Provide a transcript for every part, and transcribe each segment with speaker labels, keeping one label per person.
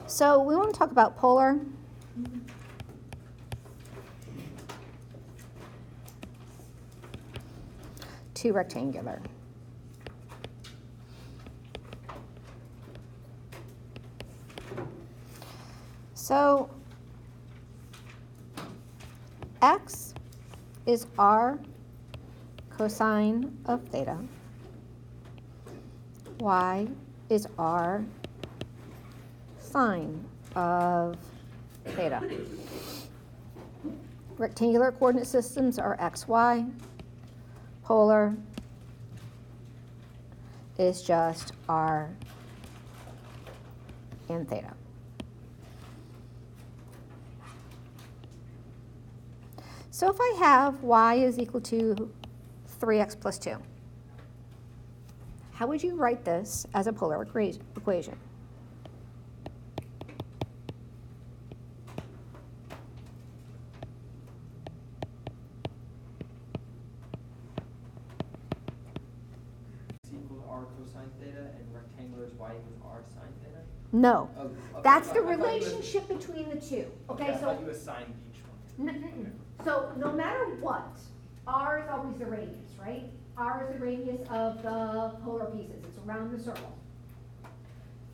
Speaker 1: So we want to talk about polar. To rectangular. So x is r cosine of theta. Y is r sine of theta. Rectangular coordinate systems are x, y. Polar is just r and theta. So if I have y is equal to 3x plus 2, how would you write this as a polar equation? No,
Speaker 2: okay,
Speaker 1: that's the relationship between the two. Okay,
Speaker 2: I
Speaker 1: so
Speaker 2: thought you assigned each one.
Speaker 1: so no matter what, r is always the radius, right? R is the radius of the polar pieces. It's around the circle.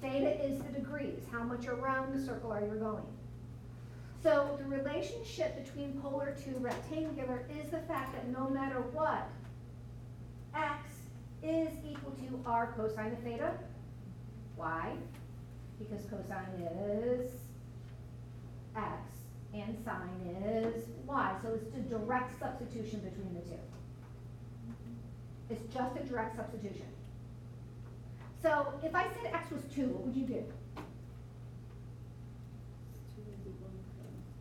Speaker 1: Theta is the degrees. How much around the circle are you going? So the relationship between polar to rectangular is the fact that no matter what, x is equal to r cosine of theta. Why? Because cosine is x and sine is y. So it's a direct substitution between the two. It's just a direct substitution. So if I said x was 2, what would you do?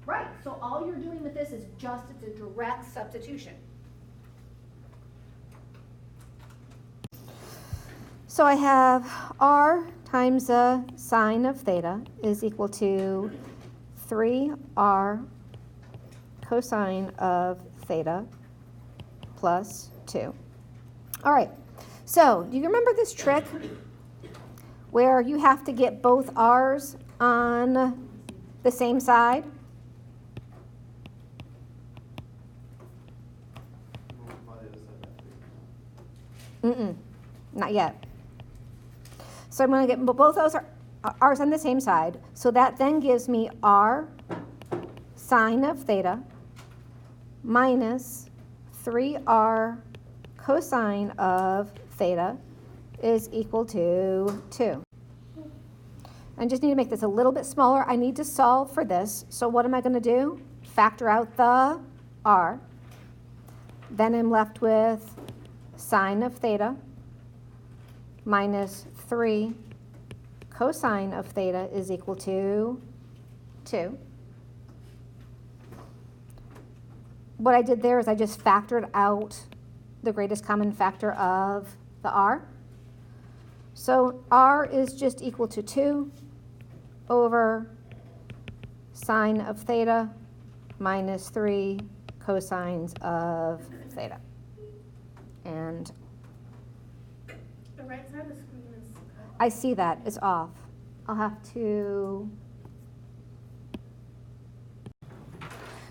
Speaker 1: Right, so all you're doing with this is just it's a direct substitution. So I have r times the sine of theta is equal to 3r cosine of theta plus 2. All right, so do you remember this trick where you have to get both r's on the same side? Not yet. So I'm going to get both those r's on the same side. So that then gives me r sine of theta minus 3r cosine of theta is equal to 2. I just need to make this a little bit smaller. I need to solve for this. So what am I going to do? Factor out the r. Then I'm left with sine of theta minus 3 cosine of theta is equal to 2. What I did there is I just factored out the greatest common factor of the r. So r is just equal to 2 over sine of theta minus 3 cosines of theta. And
Speaker 3: the right side of the screen is
Speaker 1: I see that it's off. I'll have to.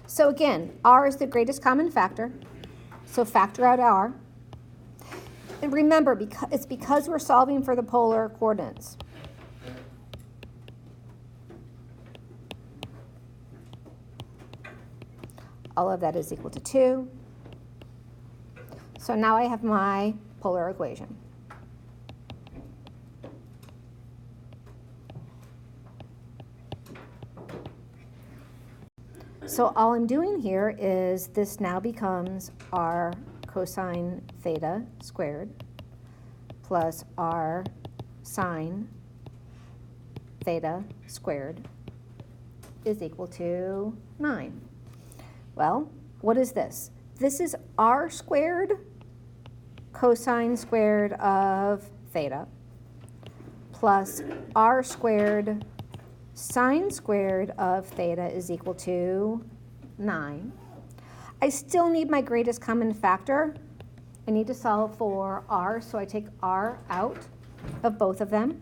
Speaker 1: So again, r is the greatest common factor. So factor out r. And remember, it's because we're solving for the polar coordinates. All of that is equal to 2. So now I have my polar equation. So all I'm doing here is this now becomes r cosine theta squared plus r sine theta squared is equal to 9. Well, what is this? This is r squared cosine squared of theta plus r squared sine squared of theta is equal to 9. I still need my greatest common factor. I need to solve for r, so I take r out of both of them.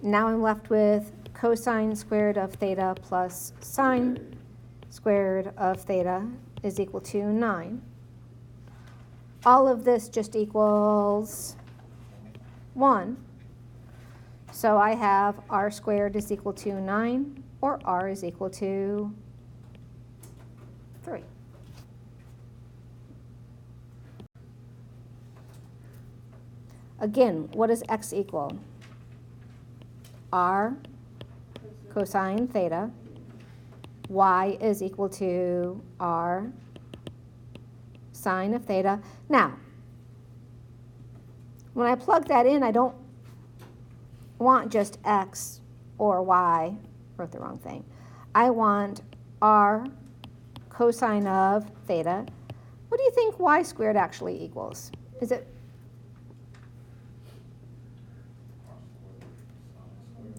Speaker 1: now I'm left with cosine squared of theta plus sine squared of theta is equal to 9. All of this just equals 1. So I have r squared is equal to 9, or r is equal to 3. Again, what does x equal? R cosine theta. Y is equal to r sine of theta. Now, when I plug that in, I don't want just x or y. Wrote the wrong thing. I want r cosine of theta. What do you think y squared actually equals? Is it?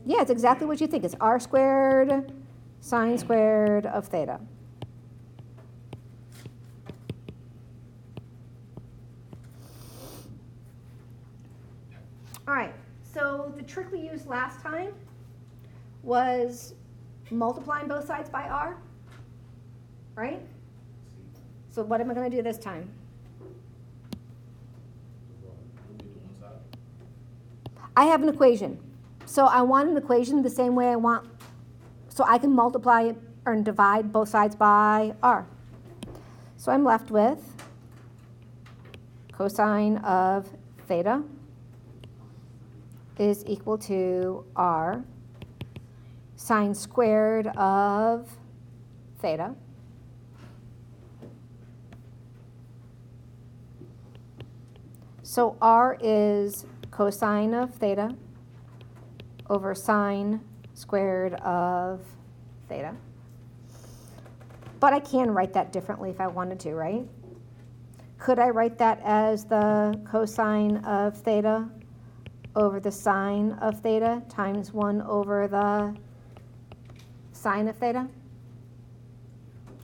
Speaker 1: Yeah, it's exactly what you think. It's r squared sine squared of theta. All right, so the trick we used last time was multiplying both sides by r, right? So what am I going to do this time? I have an equation. So I want an equation the same way I want, so I can multiply it or divide both sides by r. So I'm left with cosine of theta is equal to r sine squared of theta so r is cosine of theta over sine squared of theta. But I can write that differently if I wanted to, right? Could I write that as the cosine of theta over the sine of theta times 1 over the sine of theta?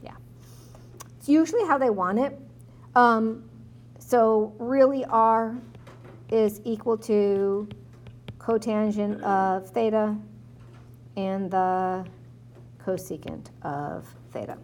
Speaker 1: Yeah. It's usually how they want it. So really r is equal to cotangent of theta and the cosecant of theta.